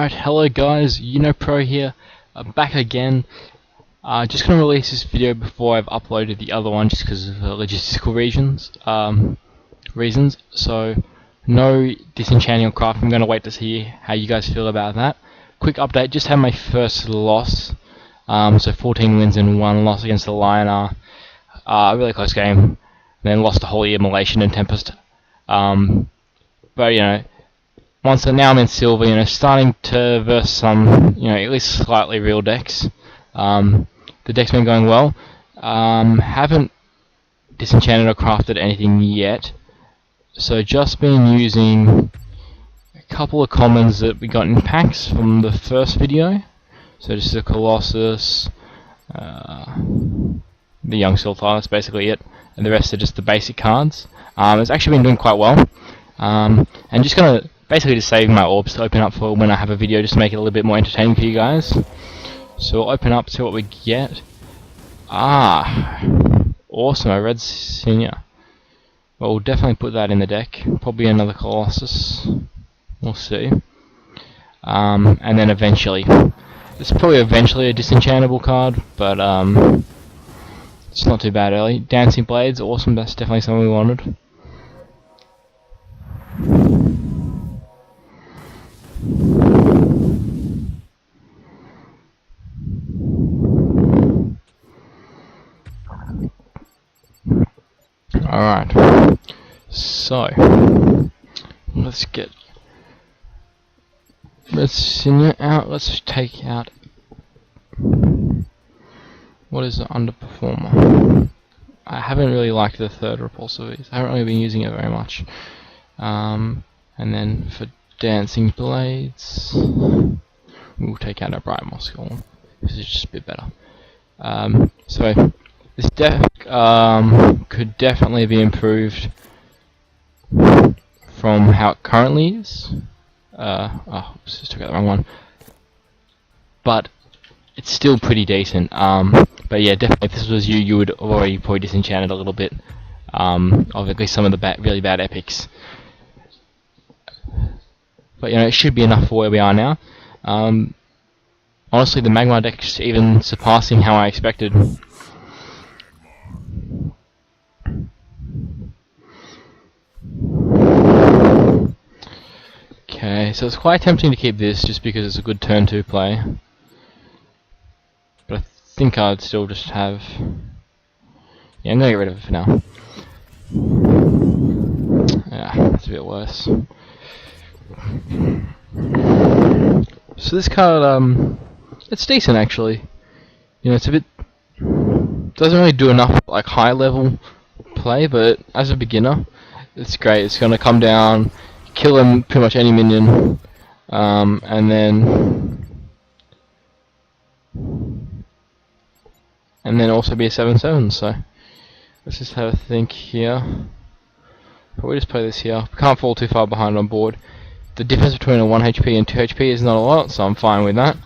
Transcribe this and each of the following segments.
Alright, hello guys, UnoPro here, back again. Just gonna release this video before I've uploaded the other one, just because of logistical reasons. So, no disenchanting or craft. I'm gonna wait to see how you guys feel about that. Quick update: just had my first loss. So 14 wins and 1 loss against the Lionar. A really close game. And then lost to Holy Immolation and Tempest. But you know. Now I'm in silver, starting to verse some, at least slightly real decks. The deck's been going well. Haven't disenchanted or crafted anything yet, so just been using a couple of commons that we got in packs from the first video. So just the Colossus, the Young Sultan, that's basically it, and the rest are just the basic cards. It's actually been doing quite well, and just gonna basically just saving my orbs to open up for when I have a video, just to make it a little bit more entertaining for you guys. So we'll open up, see what we get. Awesome, a red senior. Well, we'll definitely put that in the deck. Probably another Colossus. We'll see. And then eventually, it's probably eventually a disenchantable card, but it's not too bad early. Dancing Blades, awesome. That's definitely something we wanted. Alright, so let's get Red Senior out. Let's take out what is the underperformer. I haven't really liked the third Repulsive. I haven't really been using it very much. And then for Dancing Blades, we'll take out a Bright Moss Golem. This is just a bit better. So this deck could definitely be improved from how it currently is. Oops, just took out the wrong one. But it's still pretty decent. But yeah, definitely if this was you would already probably disenchanted a little bit of at least some of the really bad epics. But it should be enough for where we are now. Honestly, the Magmar deck's even surpassing how I expected. Okay, so it's quite tempting to keep this just because it's a good turn 2 play. But I think I'd still just have... Yeah, I'm gonna get rid of it for now. Yeah, that's a bit worse. So this card, it's decent actually. It's a bit... doesn't really do enough like high level play, but as a beginner, it's great. It's gonna come down, kill him pretty much any minion, and then also be a 7/7. So let's just have a think here. Probably just play this here. Can't fall too far behind on board. The difference between a 1 HP and 2 HP is not a lot, so I'm fine with that.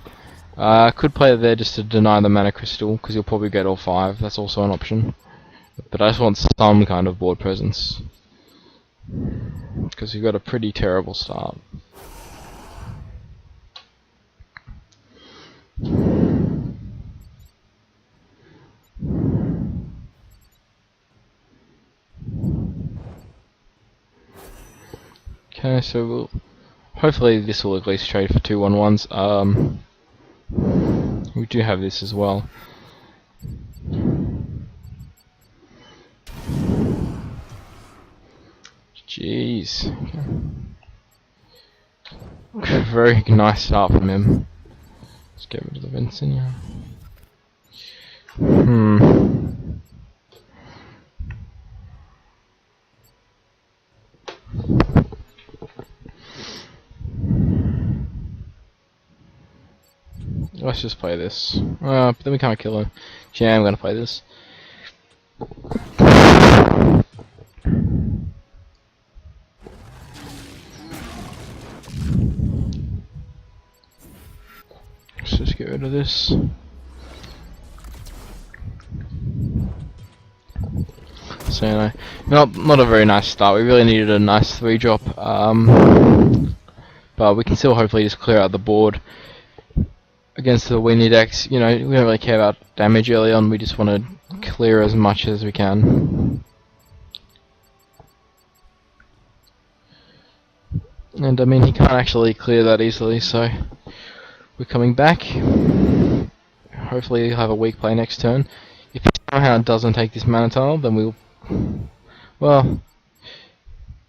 Could play it there just to deny the mana crystal, because you'll probably get all 5. That's also an option. But I just want some kind of board presence, because you've got a pretty terrible start. Okay, so hopefully this will at least trade for 2 1/1s. We do have this as well. Jeez. Okay. Very nice start from him. Let's get rid of the Vincent, yeah. Let's just play this. But then we can't kill him. Yeah, I'm gonna play this. Let's just get rid of this. So not a very nice start. We really needed a nice 3-drop. but we can still hopefully just clear out the board against the windy decks. You know, we don't really care about damage early on, we just want to clear as much as we can. And I mean, he can't actually clear that easily, so we're coming back. Hopefully he'll have a weak play next turn. If he somehow doesn't take this mana tile, then we'll... well,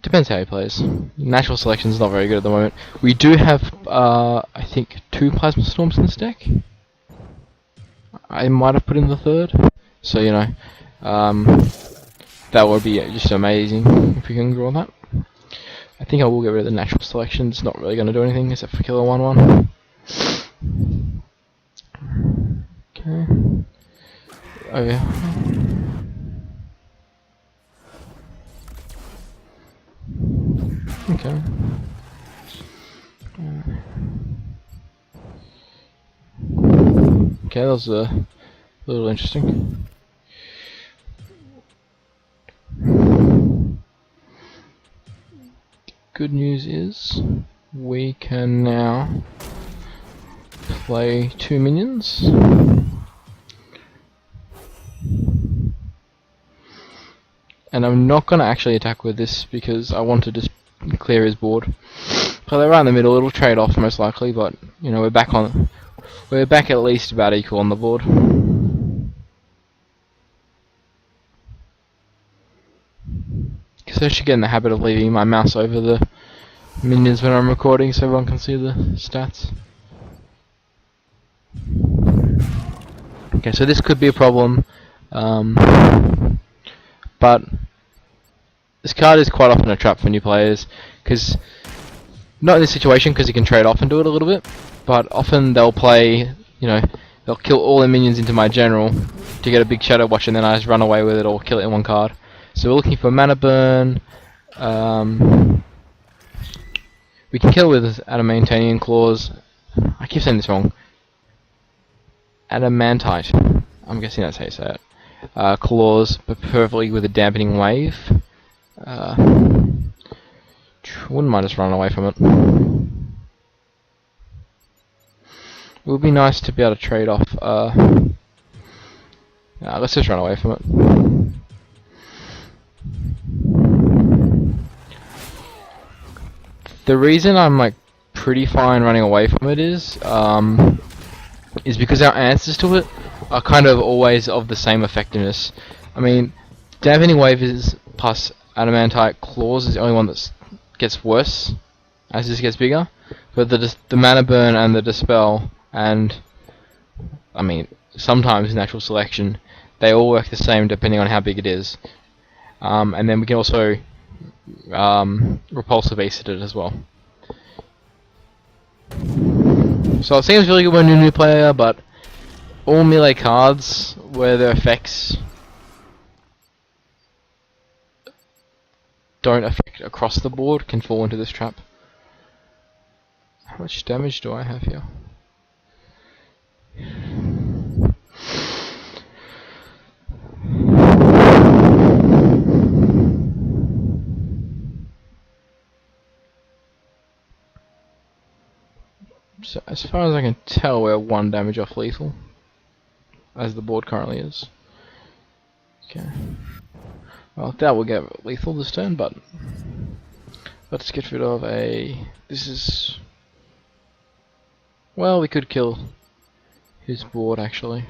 depends how he plays. Natural selection is not very good at the moment. We do have, I think, 2 Plasma Storms in this deck. I might have put in the 3rd. So, you know, that would be just amazing if we can draw that. I think I will get rid of the natural selection. It's not really going to do anything except for kill a 1/1. Okay. Oh yeah. Okay. Okay, that was a little interesting. Good news is we can now play 2 minions. And I'm not going to actually attack with this because I want to just clear his board. Play right in the middle, it'll trade off most likely, but you know, we're back at least about equal on the board. So I should get in the habit of leaving my mouse over the minions when I'm recording so everyone can see the stats. Okay, so this could be a problem, but this card is quite often a trap for new players, because not in this situation because you can trade off and do it a little bit, but often they'll play, you know, they'll kill all their minions into my general to get a big Shadow Watch, and then I just run away with it or kill it in one card. So we're looking for mana burn. We can kill with Adamantine Claws. I keep saying this wrong. Adamantite. I'm guessing that's how you say it. Claws, but preferably with a dampening wave. Wouldn't mind just running away from it. It would be nice to be able to trade off. Let's just run away from it. The reason I'm like pretty fine running away from it is because our answers to it are kind of always of the same effectiveness. I mean, Dampening Wave is plus Adamantite Claws is the only one that gets worse as this gets bigger, but the Mana Burn and the Dispel and I mean sometimes Natural Selection, they all work the same depending on how big it is, and then we can also Repulsive Ace it as well. So it seems really good when you're a new player, but all melee cards where their effects don't affect across the board can fall into this trap. How much damage do I have here? So as far as I can tell, we're 1 damage off lethal, as the board currently is. Okay. Well, that will get lethal this turn, but let's get rid of a... This is... Well, we could kill his board, actually.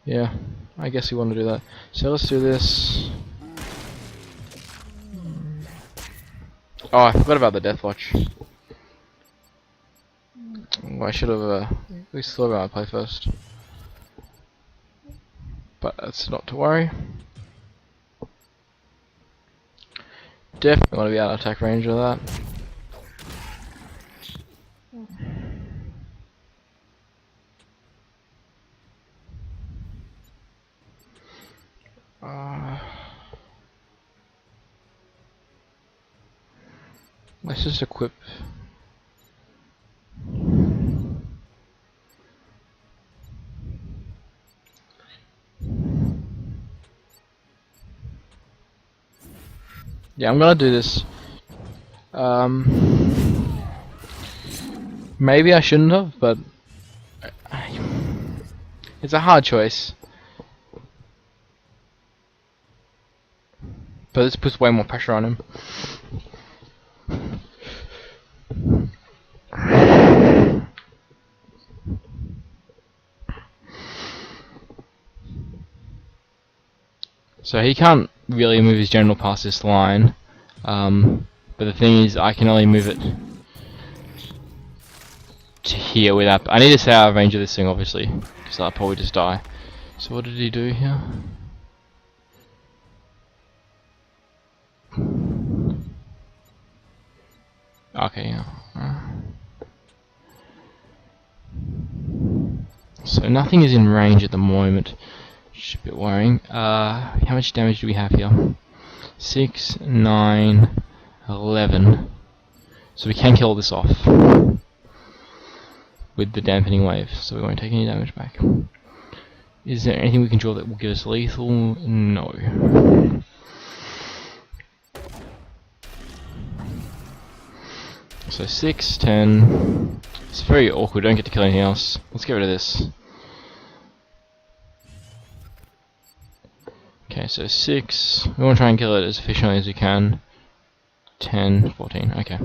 Yeah, I guess we want to do that. So let's do this. Oh, I forgot about the Death Watch. Well, I should have we still have our play first, but that's not to worry. Definitely want to be out of attack range of that. Let's just equip. Yeah, I'm gonna do this. Maybe I shouldn't have, but it's a hard choice. But this puts way more pressure on him. So he can't really move his general past this line, but the thing is I can only move it to here without... I need to stay out of range of this thing obviously, because I'll probably just die. So what did he do here? Okay, yeah. So nothing is in range at the moment. Which is a bit worrying. How much damage do we have here? 6, 9, 11. So we can kill this off with the dampening wave, so we won't take any damage back. Is there anything we can draw that will give us lethal? No. So 6, 10. It's very awkward, don't get to kill anything else. Let's get rid of this. Okay, so 6. We want to try and kill it as efficiently as we can. 10, 14. Okay.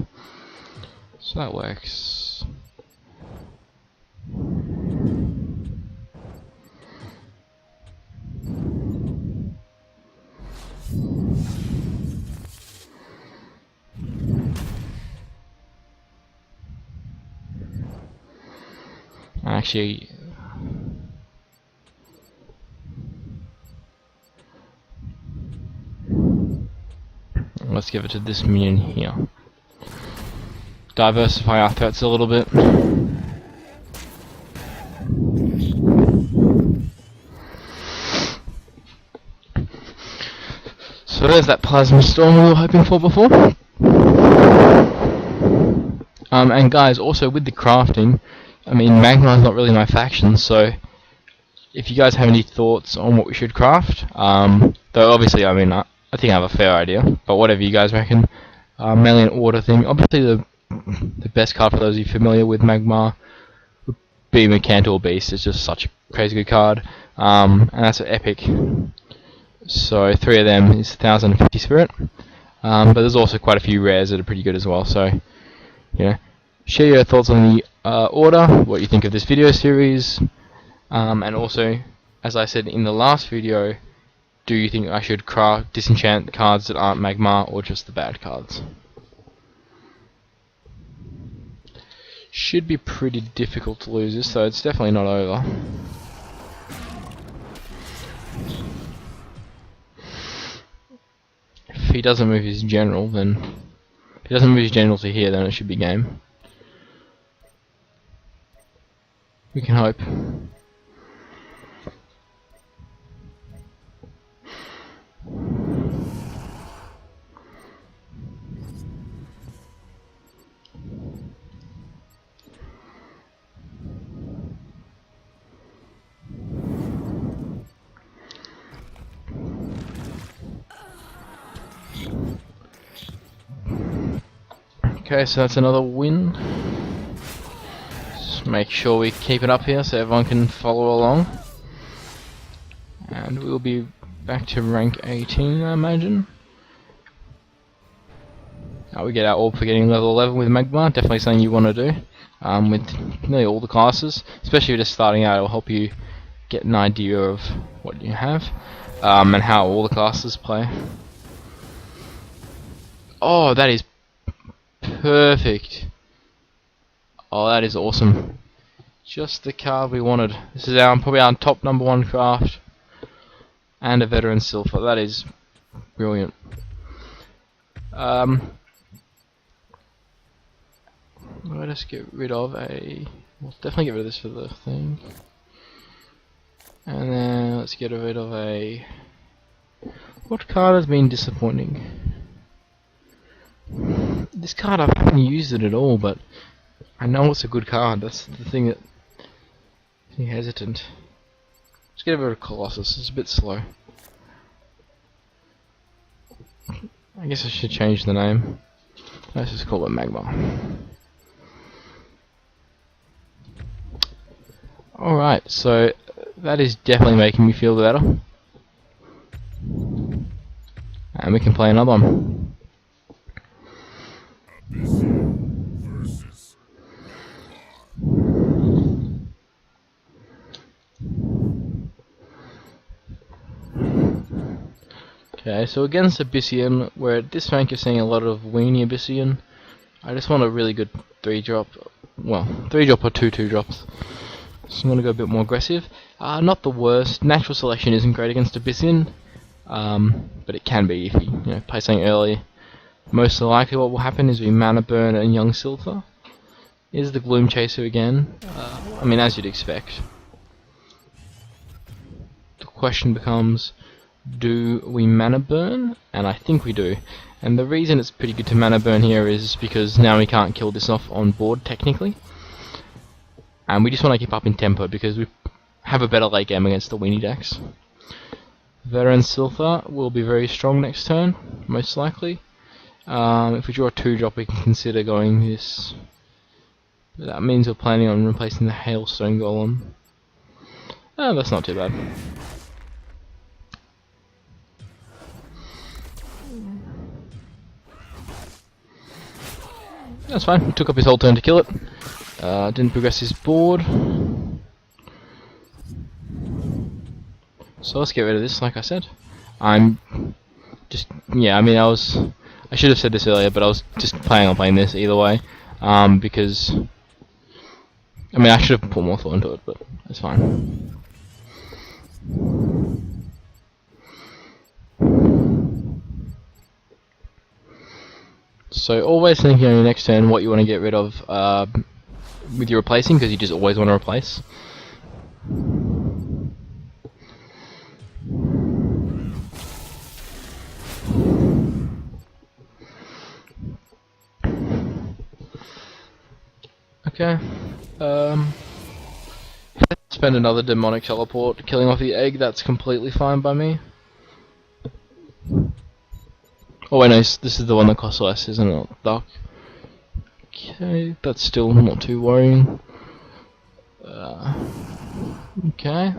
So that works. Actually, let's give it to this minion here. Diversify our threats a little bit. So there's that plasma storm we were hoping for before. And guys, also with the crafting, I mean, Magmar's not really my faction, so if you guys have any thoughts on what we should craft, though obviously, I mean, I think I have a fair idea, but whatever you guys reckon, mainly an order thing. Obviously, the best card for those of you familiar with Magmar would be Mercantile Beast. It's just such a crazy good card, and that's an epic. So 3 of them is 1050 spirit, but there's also quite a few rares that are pretty good as well. So, you know, share your thoughts on the order, what you think of this video series, and also, as I said in the last video, do you think I should disenchant cards that aren't Magmar or just the bad cards? Should be pretty difficult to lose this, so it's definitely not over. If he doesn't move his general, then if he doesn't move his general to here, then it should be game. We can hope. Okay, so that's another win. Just make sure we keep it up here so everyone can follow along. And we'll be back to rank 18, I imagine. We get our orb for getting level 11 with Magmar. Definitely something you want to do with nearly all the classes. Especially if you're just starting out, it will help you get an idea of what you have and how all the classes play. Oh, that is perfect. Oh, that is awesome. Just the card we wanted. This is probably our top #1 craft. And a veteran silver. That is brilliant. Let us get rid of a... We'll definitely get rid of this for the thing. And then let's get rid of a... What card has been disappointing? This card, I haven't used it at all, but I know it's a good card. That's the thing that makes me hesitant. Let's get rid of Colossus. It's a bit slow. I guess I should change the name. Let's just call it Magmar. Alright, so that is definitely making me feel better. And we can play another one. Okay, so against Abyssian, where at this rank you're seeing a lot of weenie Abyssian, I just want a really good 3-drop, well, 3-drop or 2 2-drops. So I'm going to go a bit more aggressive. Not the worst. Natural selection isn't great against Abyssian, but it can be if you play something early. Most likely what will happen is we mana burn and Young Silver. Is the Gloom Chaser again. I mean, as you'd expect. The question becomes, do we mana burn? And I think we do. And the reason it's pretty good to mana burn here is because now we can't kill this off on board technically. And we just want to keep up in tempo because we have a better late game against the weenie decks. Veteran Siltha will be very strong next turn, most likely. If we draw a 2-drop, we can consider going this. But that means we're planning on replacing the Hailstone Golem. That's not too bad. That's fine. Took up his whole turn to kill it. Didn't progress his board. So let's get rid of this, like I said. I should have said this earlier, but I was just planning on playing this either way. Because, I mean, I should have put more thought into it, but it's fine. So always thinking on your next turn what you want to get rid of with your replacing, because you just always want to replace. Okay. Spend another demonic teleport killing off the egg. That's completely fine by me. Oh wait, no, this is the one that costs less, isn't it? Dark. Okay, that's still not too worrying. Okay.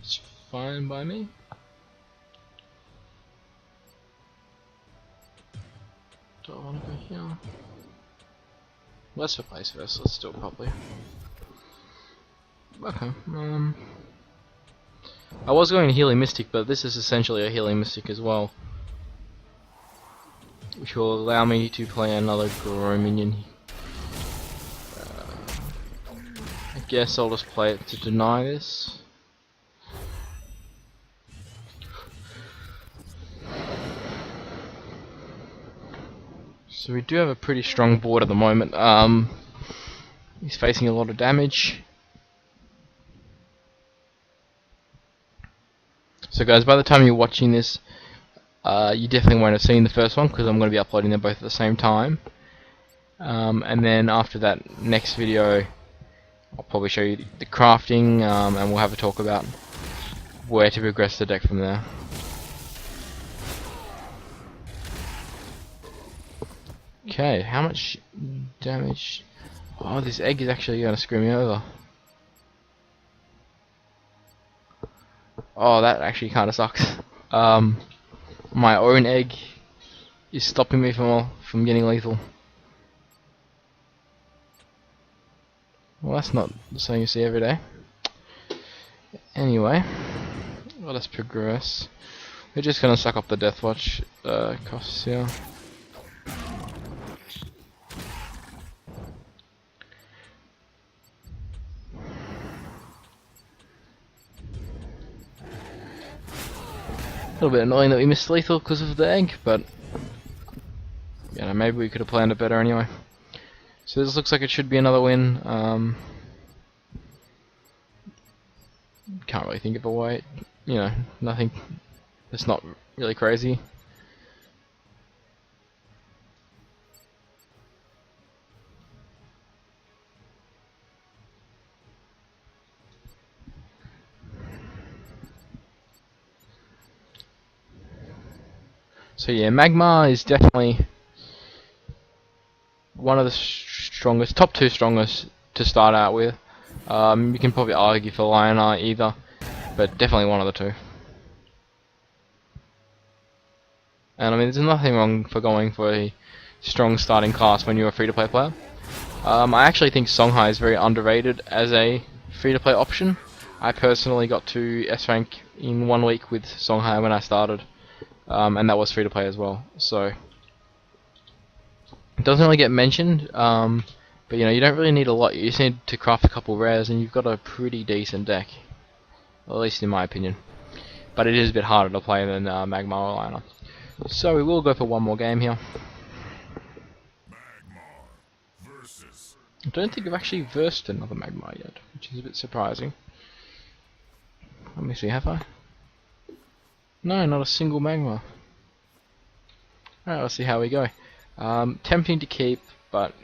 It's fine by me. Do I want to go here? Let's replace first, let's do it properly. Okay, I was going to Healing Mystic, but this is essentially a Healing Mystic as well, which will allow me to play another Grow minion. I guess I'll just play it to deny this. So we do have a pretty strong board at the moment. He's facing a lot of damage. So guys, by the time you're watching this, you definitely won't have seen the first one because I'm going to be uploading them both at the same time. And then after that next video, I'll probably show you the crafting, and we'll have a talk about where to progress the deck from there. Okay, how much damage? Oh, this egg is actually going to screw me over. Oh, that actually kind of sucks. My own egg is stopping me from getting lethal. Well, that's not something you see every day. Anyway, let us progress. We're just going to suck up the Death Watch costs here. A little bit annoying that we missed lethal because of the egg, but you know, maybe we could have planned it better anyway. So this looks like it should be another win. Can't really think of a way. You know, nothing. It's not really crazy. So yeah, Magmar is definitely one of the strongest, top 2 strongest to start out with. You can probably argue for Lionar either, but definitely one of the two. And I mean, there's nothing wrong for going for a strong starting class when you're a free-to-play player. I actually think Songhai is very underrated as a free-to-play option. I personally got to S rank in 1 week with Songhai when I started, and that was free-to-play as well. So it doesn't really get mentioned, but you know, you don't really need a lot. You just need to craft a couple rares, and you've got a pretty decent deck, at least in my opinion. But it is a bit harder to play than Magmar or Lionar. So we will go for one more game here. I don't think I've actually versed another Magmar yet, which is a bit surprising. Let me see, have I? No, not a single Magmar. Alright, let's see how we go. Tempting to keep, but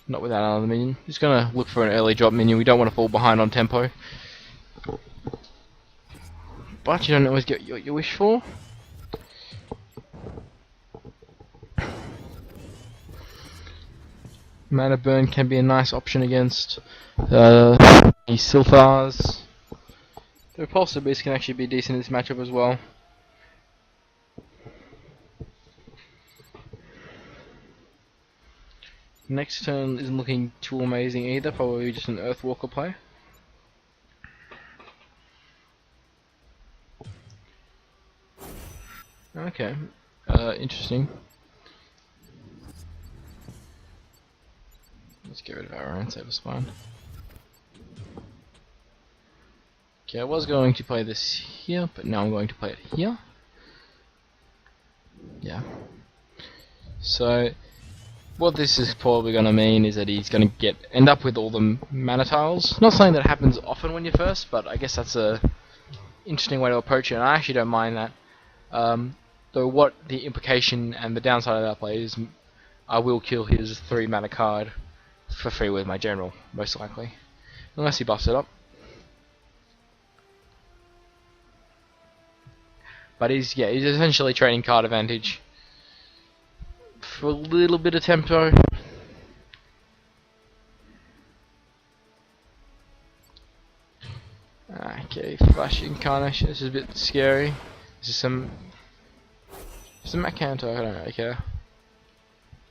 not without another minion. Just gonna look for an early drop minion. We don't want to fall behind on tempo. But you don't always get what you wish for. Mana burn can be a nice option against the Silphars. The Repulsor Beast can actually be decent in this matchup as well. Next turn isn't looking too amazing either, probably just an Earthwalker play. Okay, interesting. Let's get rid of our own Saber Spine. Okay, I was going to play this here, but now I'm going to play it here. Yeah. So, what this is probably going to mean is that he's going to end up with all the mana tiles. Not something that happens often when you're first, but I guess that's a interesting way to approach it, and I actually don't mind that. Though what the implication and the downside of that play is, I will kill his 3 mana card for free with my general, most likely, unless he buffs it up. But he's essentially trading card advantage for a little bit of tempo. Okay, Flash Incarnation. This is a bit scary. This is some Macanto. I don't really care.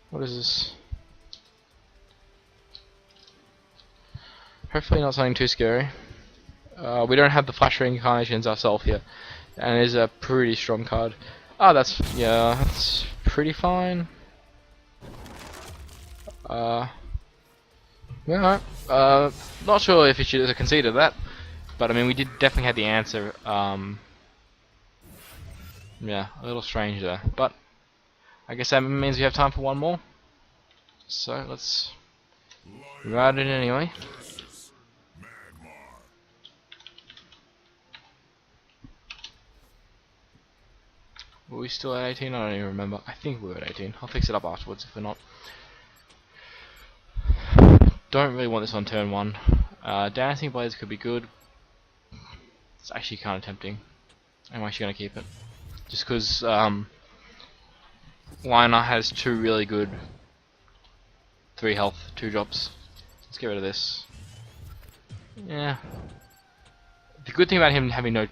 What is this? Hopefully not something too scary. We don't have the Flash Reincarnations ourselves here, and it is a pretty strong card. Oh, that's pretty fine. Yeah, not sure if it should have conceded that, but I mean, we did definitely have the answer. Yeah, a little strange there, but I guess that means we have time for one more. So let's ride it anyway. Were we still at 18? I don't even remember. I think we were at 18. I'll fix it up afterwards if we're not. Don't really want this on turn 1. Dancing Blades could be good. It's actually kind of tempting. I'm actually going to keep it. Just because Lionar has 2 really good 3 health, 2 drops. Let's get rid of this. Yeah. The good thing about him having no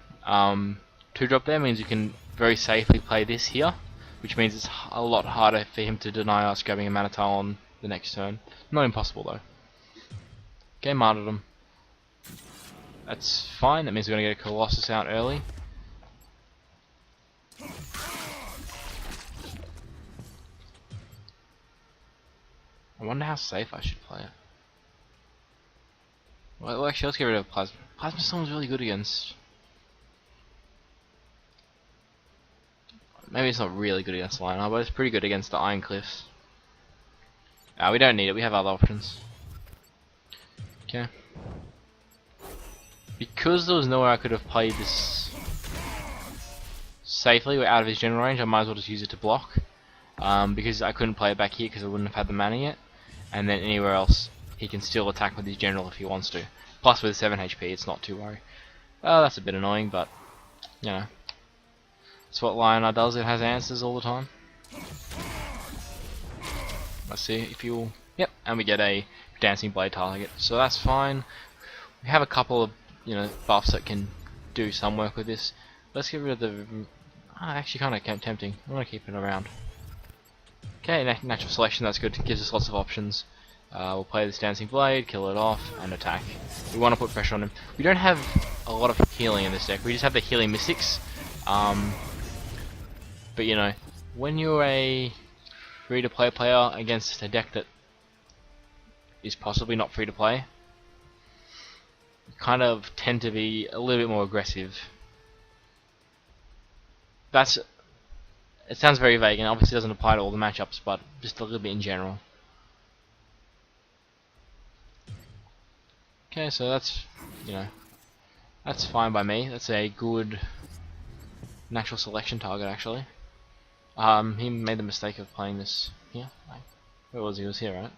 2 drop there means you can very safely play this here, which means it's a lot harder for him to deny us grabbing a mana tile on the next turn. Not impossible though. Okay, Martyrdom. That's fine, that means we're going to get a Colossus out early. I wonder how safe I should play it. Well, actually, let's get rid of Plasma. Plasma Storm's really good against... Maybe it's not really good against Lionar, but it's pretty good against the Iron Cliffs. We don't need it, we have other options. Okay. Because there was nowhere I could have played this safely, we're out of his general range, I might as well just use it to block. Because I couldn't play it back here because I wouldn't have had the mana yet. And then anywhere else, he can still attack with his general if he wants to. Plus with 7 HP, it's not too worry. That's a bit annoying, but, you know. That's what Lionar does, it has answers all the time. Let's see if you'll... Yep, and we get a Dancing Blade target, so that's fine. We have a couple of buffs that can do some work with this. Let's get rid of the. Actually, kind of tempting. I want to keep it around. Okay, natural selection. That's good. It gives us lots of options. We'll play this Dancing Blade, kill it off, and attack. We want to put pressure on him. We don't have a lot of healing in this deck. We just have the healing mystics. But when you're a free-to-play player against a deck that is possibly not free-to-play, you kind of tend to be a little bit more aggressive. It sounds very vague, and obviously doesn't apply to all the matchups, but just a little bit in general. Okay, so that's that's fine by me. That's a good natural selection target, actually. He made the mistake of playing this here. Where was he? He was here, right?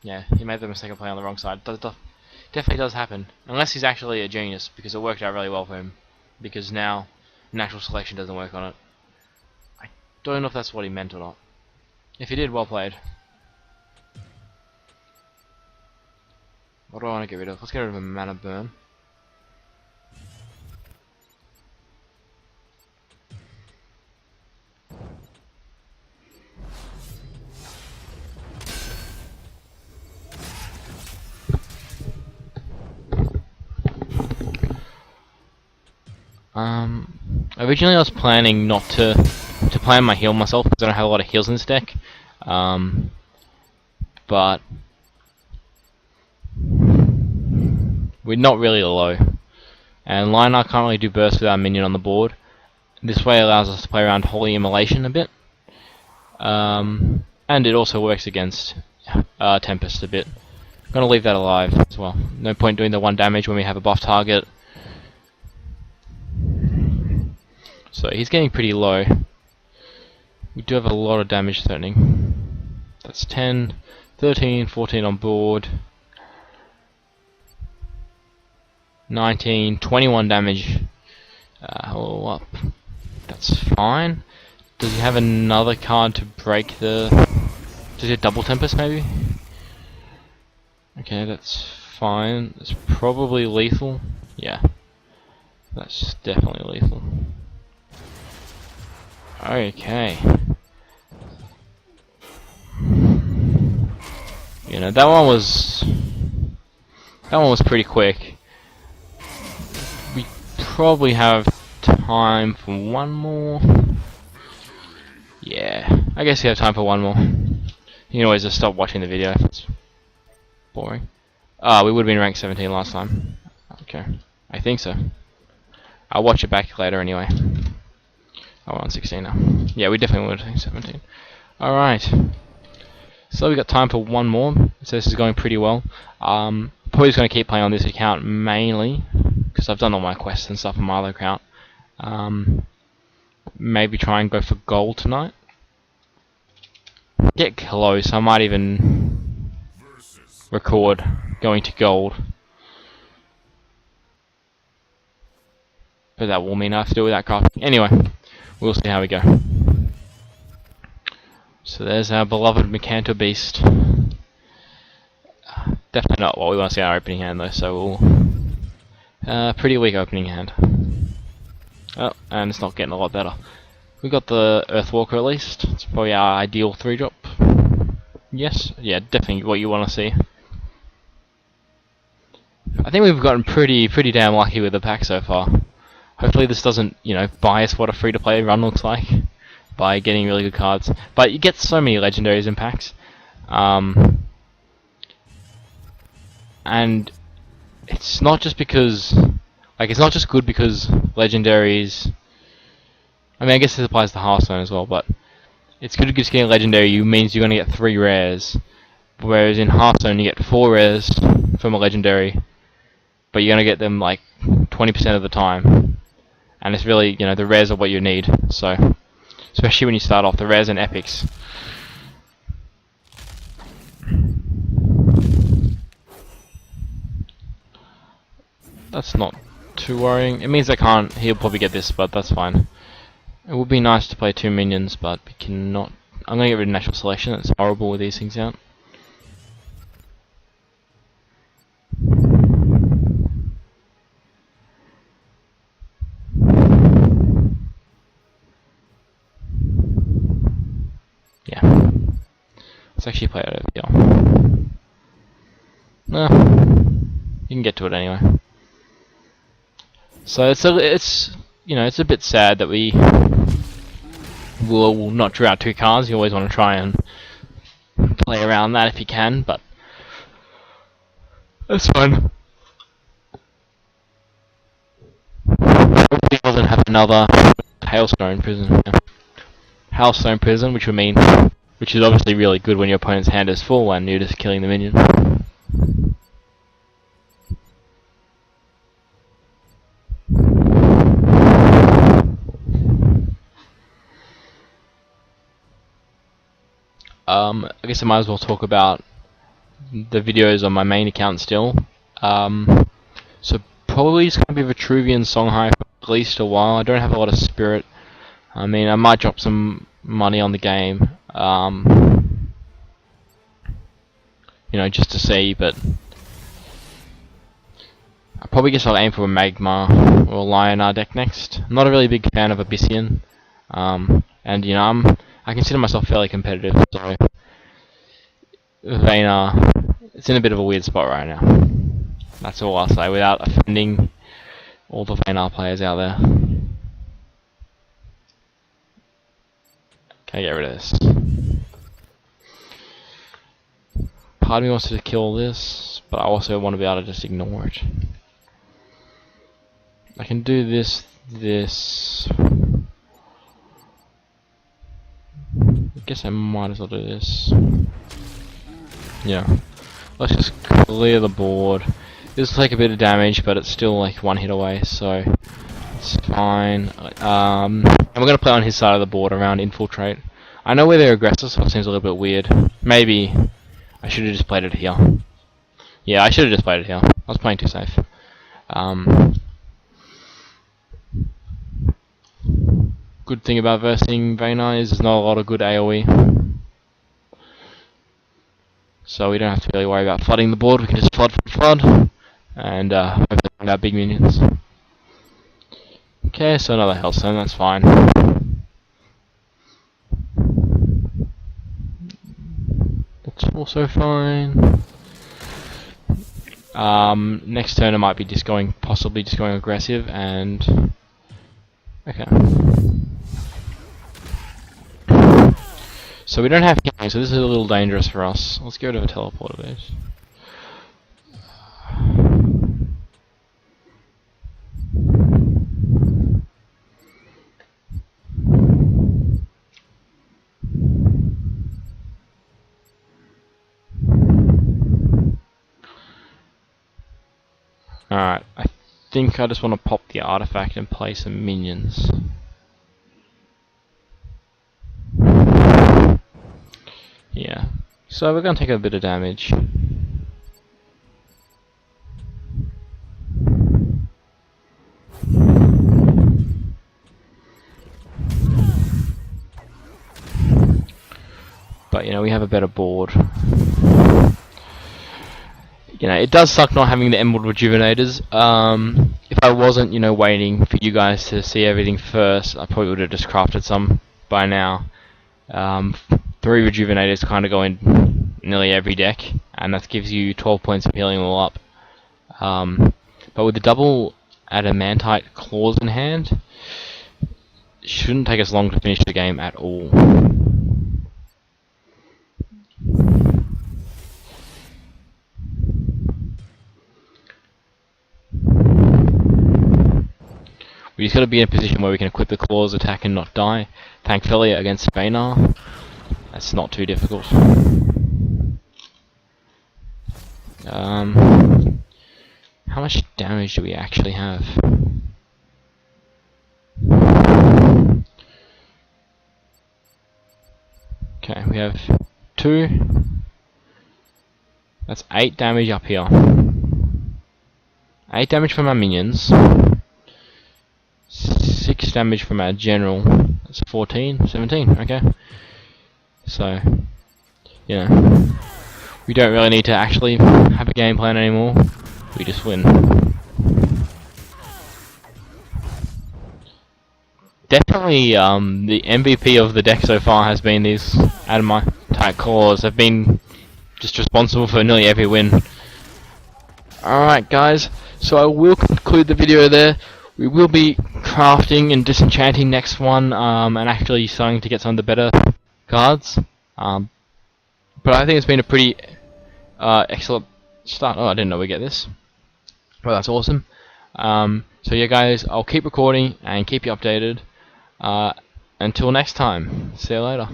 Yeah, he made the mistake of playing on the wrong side. Definitely does happen, unless he's actually a genius, because it worked out really well for him. Because now natural selection doesn't work on it. I don't know if that's what he meant or not. If he did, well played. What do I want to get rid of? Let's get rid of a mana burn. Originally I was planning not to play on my heal myself because I don't have a lot of heals in this deck. But we're not really low, and Lionheart can't really do burst without a minion on the board. This way allows us to play around Holy Immolation a bit, and it also works against Tempest a bit. I'm gonna leave that alive as well. No point doing the 1 damage when we have a buff target. So he's getting pretty low. We do have a lot of damage threatening. That's 10, 13, 14 on board. 19, 21 damage. All up. That's fine. Does he have another card to break the... Does he have double Tempest maybe? Okay, that's fine. That's probably lethal. Yeah. That's definitely lethal. Okay. That one was pretty quick. We probably have time for one more. Yeah, I guess we have time for one more. You can always just stop watching the video if it's boring. We would have been ranked 17 last time. Okay, I think so. I'll watch it back later anyway. Oh, we're on 16 now. Yeah, we definitely would have 17. Alright. So we got time for one more. So this is going pretty well. Probably just going to keep playing on this account mainly, because I've done all my quests and stuff on my other account. Maybe try and go for gold tonight. Get close. I might even record going to gold. But that will mean I have to do without crafting. Anyway, we'll see how we go. So there's our beloved Mercantor Beast. Definitely not what we want to see in our opening hand though, so we'll... pretty weak opening hand. Oh, and it's not getting a lot better. We got the Earthwalker at least. It's probably our ideal 3-drop. Yes, yeah, definitely what you want to see. I think we've gotten pretty damn lucky with the pack so far. Hopefully this doesn't, bias what a free-to-play run looks like by getting really good cards. But you get so many legendaries in packs. And it's not just because... it's not just good because legendaries... I mean, I guess this applies to Hearthstone as well, but... It's good because getting legendary means you're going to get 3 rares. Whereas in Hearthstone you get 4 rares from a legendary. But you're going to get them, 20% of the time. And it's really, the rares are what you need. So, especially when you start off, the rares and epics. That's not too worrying. It means he'll probably get this, but that's fine. It would be nice to play 2 minions, but we cannot. I'm going to get rid of natural selection. It's horrible with these things out. Let's actually play it over here. No, you can get to it anyway. So it's you know, it's a bit sad that we will not draw out 2 cards. You always want to try and play around that if you can, but that's fine. Hopefully he doesn't have another hailstone prison. Yeah. Hailstone prison, which is obviously really good when your opponent's hand is full and you're just killing the minion. I guess I might as well talk about the videos on my main account still. So probably it's going to be Vitruvian Songhai for at least a while. I don't have a lot of spirit. I mean, I might drop some money on the game, you know, just to see, but I probably guess I'll aim for a Magmar or a Lionar deck next. I'm not a really big fan of Abyssian, and you know, I consider myself fairly competitive, so Vayner, it's in a bit of a weird spot right now. That's all I'll say without offending all the Vayner players out there. Can I get rid of this? Part of me wants to kill this, but I also want to be able to just ignore it. I can do this. I guess I might as well do this. Yeah. Let's just clear the board. This will take a bit of damage, but it's still like 1 hit away, so it's fine. And we're gonna play on his side of the board around infiltrate. I know where they're aggressive, so it seems a little bit weird. Maybe I should have just played it here. Yeah, I should have just played it here. I was playing too safe. Good thing about versing Vayner is there's not a lot of good AoE. So we don't have to really worry about flooding the board, we can just flood, and hopefully find our big minions. Okay, so another Hellstone, that's fine. That's also fine. Next turn I might be possibly just going aggressive, and okay. So we don't have healing, so this is a little dangerous for us. Let's get rid of a teleporter base. Alright, I think I just want to pop the artifact and play some minions. Yeah, so we're going to take a bit of damage. But you know, we have a better board. You know, it does suck not having the Emerald Rejuvenators. If I wasn't, you know, waiting for you guys to see everything first, I probably would have just crafted some by now. 3 Rejuvenators kind of go in nearly every deck, and that gives you 12 points of healing all up. But with the double Adamantite claws in hand, it shouldn't take us long to finish the game at all. We just got to be in a position where we can equip the claws, attack and not die. Thankfully against Vayner, that's not too difficult. How much damage do we actually have? Okay, we have 2. That's 8 damage up here. 8 damage from our minions. 6 damage from our general. That's 14, 17, okay. So, you know, we don't really need to actually have a game plan anymore. We just win. Definitely, the MVP of the deck so far has been these tight claws have been just responsible for nearly every win. Alright guys, so I will conclude the video there. We will be crafting and disenchanting next one, and actually starting to get some of the better cards. But I think it's been a pretty excellent start. Oh, I didn't know we get this. Well, that's awesome. So yeah guys, I'll keep recording and keep you updated. Until next time, see you later.